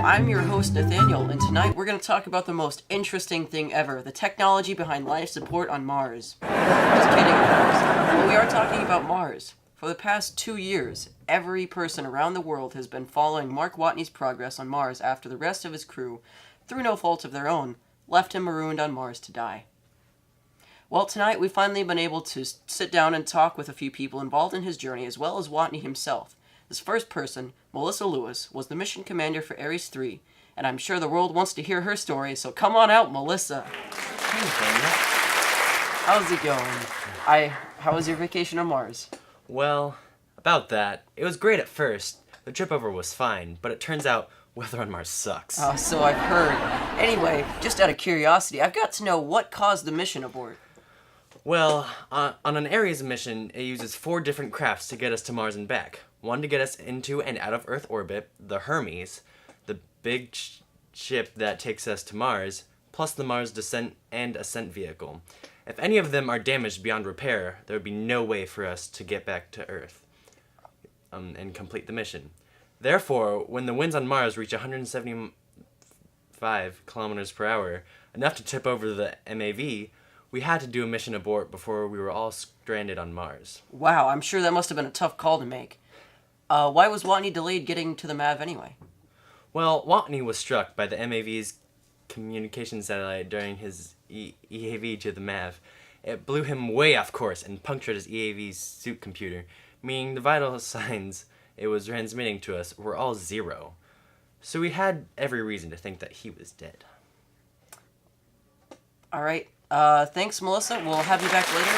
I'm your host, Nathaniel, and tonight we're going to talk about the most interesting thing ever, the technology behind life support on Mars. Just kidding, of course. But we are talking about Mars. For the past 2 years, every person around the world has been following Mark Watney's progress on Mars after the rest of his crew, through no fault of their own, left him marooned on Mars to die. Well, tonight we've finally been able to sit down and talk with a few people involved in his journey, as well as Watney himself. This first person, Melissa Lewis, was the mission commander for Ares 3, and I'm sure the world wants to hear her story, so come on out, Melissa. How's it going? How was your vacation on Mars? Well, about that, it was great at first. The trip over was fine, but it turns out weather on Mars sucks. Oh, so I've heard. Anyway, just out of curiosity, I've got to know what caused the mission abort. Well, on an Ares mission, it uses 4 different crafts to get us to Mars and back. One to get us into and out of Earth orbit, the Hermes, the big ship that takes us to Mars, plus the Mars descent and ascent vehicle. If any of them are damaged beyond repair, there would be no way for us to get back to Earth and complete the mission. Therefore, when the winds on Mars reach 175 kilometers per hour, enough to tip over the MAV, we had to do a mission abort before we were all stranded on Mars. Wow, I'm sure that must have been a tough call to make. Why was Watney delayed getting to the MAV anyway? Well, Watney was struck by the MAV's communication satellite during his EAV to the MAV. It blew him way off course and punctured his EAV's suit computer, meaning the vital signs it was transmitting to us were all 0. So we had every reason to think that he was dead. All right. Thanks, Melissa. We'll have you back later.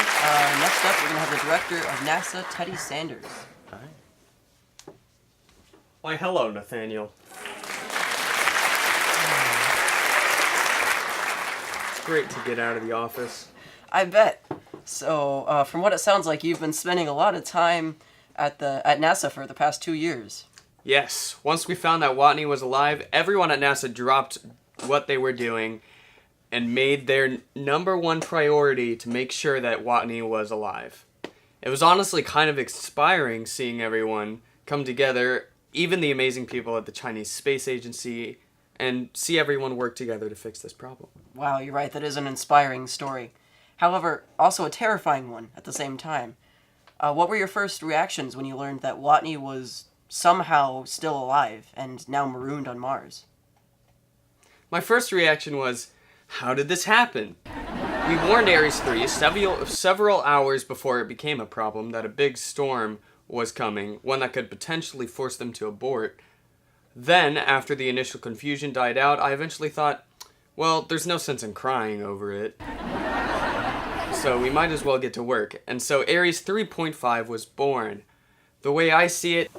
Next up, we're going to have the director of NASA, Teddy Sanders. All right. Why, hello, Nathaniel. Great to get out of the office. I bet. So, from what it sounds like, you've been spending a lot of time at NASA for the past 2 years. Yes, once we found that Watney was alive, everyone at NASA dropped what they were doing and made their number one priority to make sure that Watney was alive. It was honestly kind of inspiring seeing everyone come together, even the amazing people at the Chinese Space Agency, and see everyone work together to fix this problem. Wow, you're right. That is an inspiring story. However, also a terrifying one at the same time. What were your first reactions when you learned that Watney was somehow still alive and now marooned on Mars? My first reaction was, how did this happen? We warned Ares 3 several hours before it became a problem that a big storm was coming, one that could potentially force them to abort. Then, after the initial confusion died out, I eventually thought, well, there's no sense in crying over it. So we might as well get to work. And so Ares 3.5 was born. The way I see it,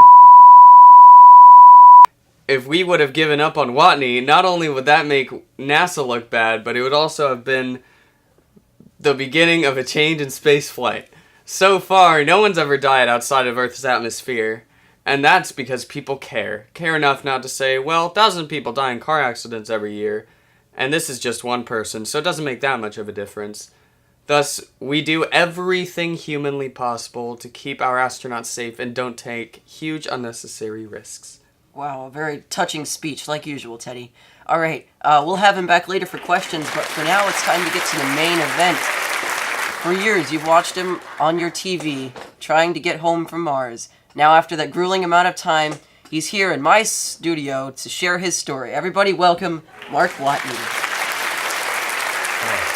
if we would have given up on Watney, not only would that make NASA look bad, but it would also have been the beginning of a change in spaceflight. So far, no one's ever died outside of Earth's atmosphere. And that's because people care. Care enough not to say, well, 1,000 people die in car accidents every year, and this is just one person, so it doesn't make that much of a difference. Thus, we do everything humanly possible to keep our astronauts safe and don't take huge unnecessary risks. Wow, a very touching speech, like usual, Teddy. All right, we'll have him back later for questions, but for now, it's time to get to the main event. For years, you've watched him on your TV, trying to get home from Mars. Now, after that grueling amount of time, he's here in my studio to share his story. Everybody welcome Mark Watney. Oh.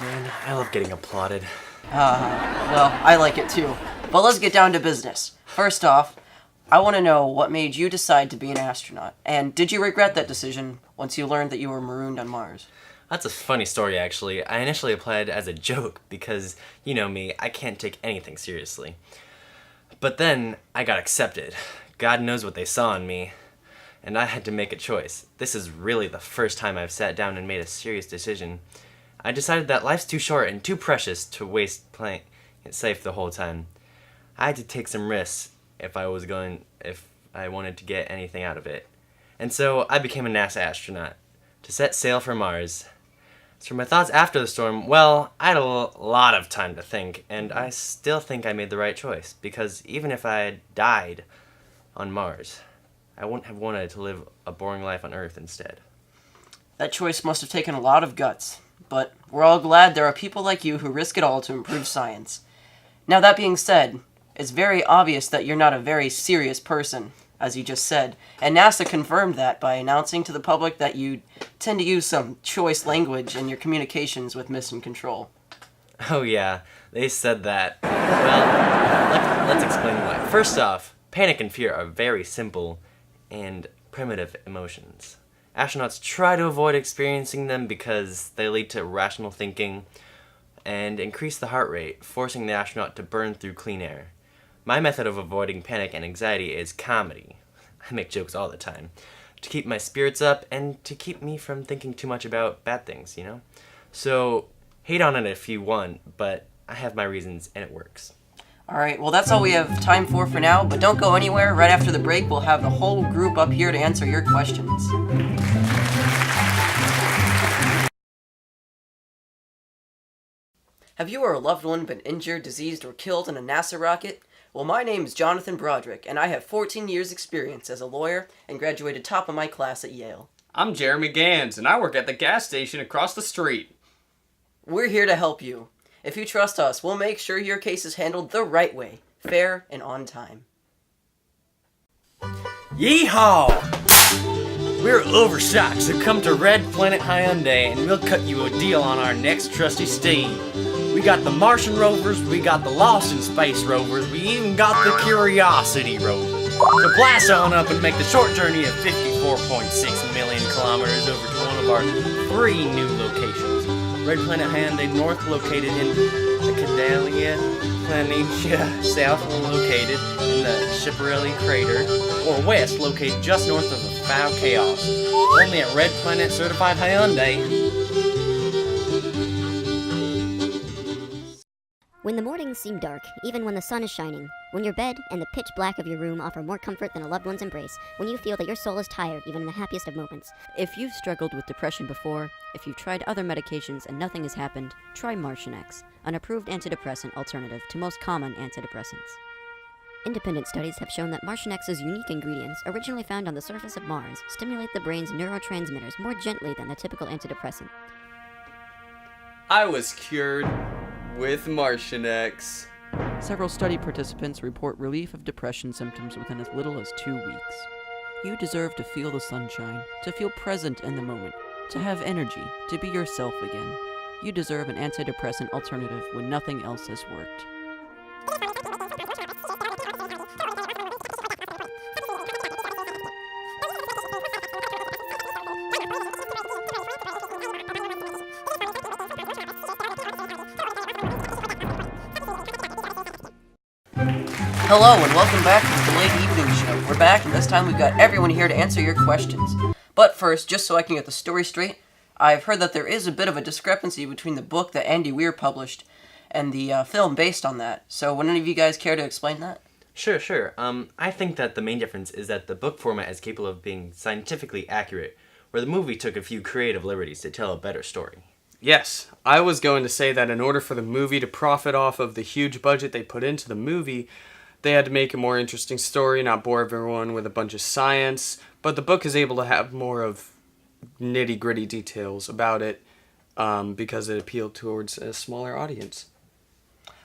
Man, I love getting applauded. Well, I like it too. But let's get down to business. First off, I want to know what made you decide to be an astronaut. And did you regret that decision once you learned that you were marooned on Mars? That's a funny story, actually. I initially applied as a joke because, you know me, I can't take anything seriously. But then I got accepted. God knows what they saw in me. And I had to make a choice. This is really the first time I've sat down and made a serious decision. I decided that life's too short and too precious to waste playing it safe the whole time. I had to take some risks if I wanted to get anything out of it. And so I became a NASA astronaut to set sail for Mars. As for my thoughts after the storm, well, I had a lot of time to think, and I still think I made the right choice, because even if I had died on Mars, I wouldn't have wanted to live a boring life on Earth instead. That choice must have taken a lot of guts, but we're all glad there are people like you who risk it all to improve science. Now, that being said, it's very obvious that you're not a very serious person, as you just said, and NASA confirmed that by announcing to the public that you tend to use some choice language in your communications with Mission Control. Oh yeah, they said that. Well, let's explain why. First off, panic and fear are very simple and primitive emotions. Astronauts try to avoid experiencing them because they lead to rational thinking and increase the heart rate, forcing the astronaut to burn through clean air. My method of avoiding panic and anxiety is comedy. I make jokes all the time, to keep my spirits up and to keep me from thinking too much about bad things, you know? So, hate on it if you want, but I have my reasons and it works. Alright, well that's all we have time for now, but don't go anywhere. Right after the break, we'll have the whole group up here to answer your questions. Have you or a loved one been injured, diseased, or killed in a NASA rocket? Well, my name is Jonathan Broderick, and I have 14 years experience as a lawyer and graduated top of my class at Yale. I'm Jeremy Gans, and I work at the gas station across the street. We're here to help you. If you trust us, we'll make sure your case is handled the right way, fair and on time. Yeehaw! We're Overstock, so come to Red Planet Hyundai and we'll cut you a deal on our next trusty steed. We got the Martian rovers, we got the Lost in Space rovers, we even got the Curiosity rover. So blast on up and make the short journey of 54.6 million kilometers over to one of our 3 new locations. Red Planet Hyundai North, located in the Cadelia Planitia, South, located in the Schiaparelli crater, or West, located just north of the Foul Chaos. Only at Red Planet Certified Hyundai. When the mornings seem dark, even when the sun is shining, when your bed and the pitch black of your room offer more comfort than a loved one's embrace, when you feel that your soul is tired even in the happiest of moments. If you've struggled with depression before, if you've tried other medications and nothing has happened, try Martianex, an approved antidepressant alternative to most common antidepressants. Independent studies have shown that Martianex's unique ingredients, originally found on the surface of Mars, stimulate the brain's neurotransmitters more gently than the typical antidepressant. I was cured with Martianex. Several study participants report relief of depression symptoms within as little as 2 weeks. You deserve to feel the sunshine, to feel present in the moment, to have energy, to be yourself again. You deserve an antidepressant alternative when nothing else has worked. Hello and welcome back to the Late Evening Show. We're back and this time we've got everyone here to answer your questions. But first, just so I can get the story straight, I've heard that there is a bit of a discrepancy between the book that Andy Weir published and the film based on that. So would any of you guys care to explain that? Sure. I think that the main difference is that the book format is capable of being scientifically accurate, where the movie took a few creative liberties to tell a better story. Yes, I was going to say that in order for the movie to profit off of the huge budget they put into the movie, they had to make a more interesting story, not bore everyone with a bunch of science, but the book is able to have more of nitty-gritty details about it because it appealed towards a smaller audience.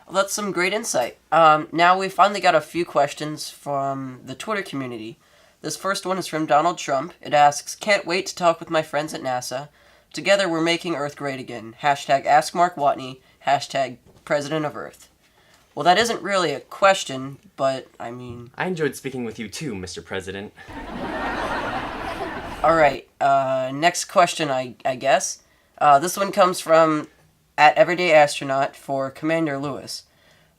Well, that's some great insight. Now we finally got a few questions from the Twitter community. This first one is from Donald Trump. It asks, "Can't wait to talk with my friends at NASA. Together we're making Earth great again. Hashtag Ask Mark Watney. Hashtag President of Earth." Well, that isn't really a question, but, I mean... I enjoyed speaking with you too, Mr. President. Alright, next question, I guess. This one comes from @EverydayAstronaut for Commander Lewis.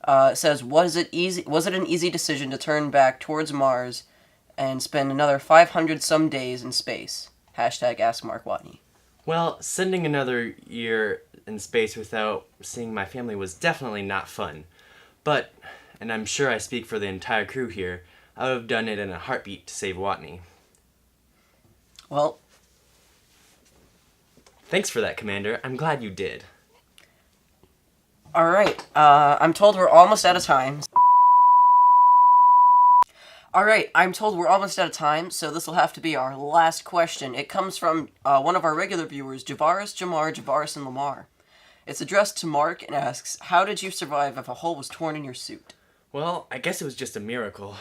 It says, was it an easy decision to turn back towards Mars and spend another 500-some days in space? Hashtag Ask Mark Watney. Well, spending another year in space without seeing my family was definitely not fun. But, and I'm sure I speak for the entire crew here, I would have done it in a heartbeat to save Watney. Well... Thanks for that, Commander. I'm glad you did. Alright, I'm told we're almost out of time. All right, I'm told we're almost out of time, so this will have to be our last question. It comes from one of our regular viewers, Javaris, Jamar, Javaris, and Lamar. It's addressed to Mark and asks, how did you survive if a hole was torn in your suit? Well, I guess it was just a miracle.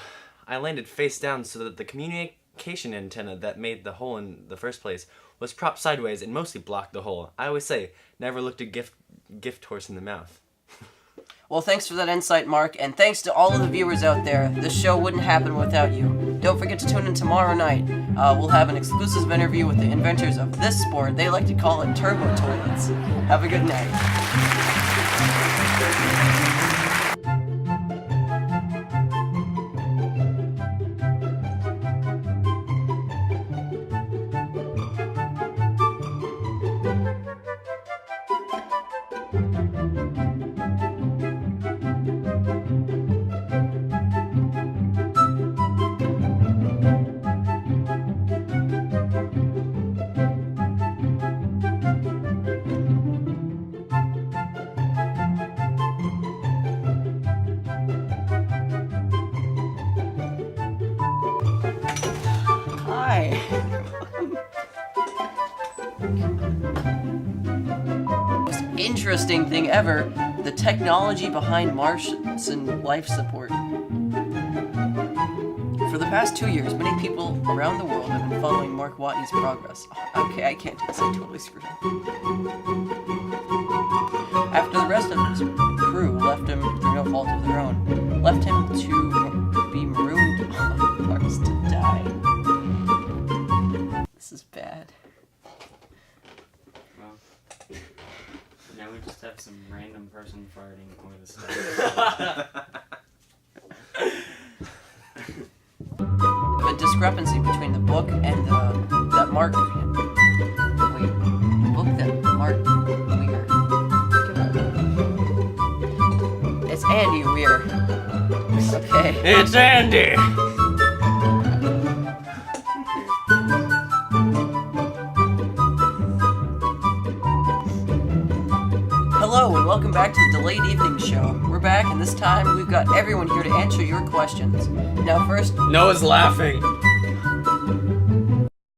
I landed face down so that the communication antenna that made the hole in the first place was propped sideways and mostly blocked the hole. I always say, never looked a gift horse in the mouth. Well, thanks for that insight, Mark, and thanks to all of the viewers out there. This show wouldn't happen without you. Don't forget to tune in tomorrow night. We'll have an exclusive interview with the inventors of this sport. They like to call it turbo toilets. Have a good night. Hi. Most interesting thing ever, the technology behind Martian life support. For the past 2 years, many people around the world have been following Mark Watney's progress. Okay, I can't do this, I totally screwed up. After the rest of his crew left him through no fault of their own, left him to be marooned on Mars to die. This is bad. Well, now we just have some random person farting over the stuff. A discrepancy between the book and that Mark. Wait, the book that Mark Weir. It's Andy Weir. Okay. It's Andy! Hello and welcome back to the Delayed Evening Show. We're back and this time we've got everyone here to answer your questions. Now first, Noah's laughing.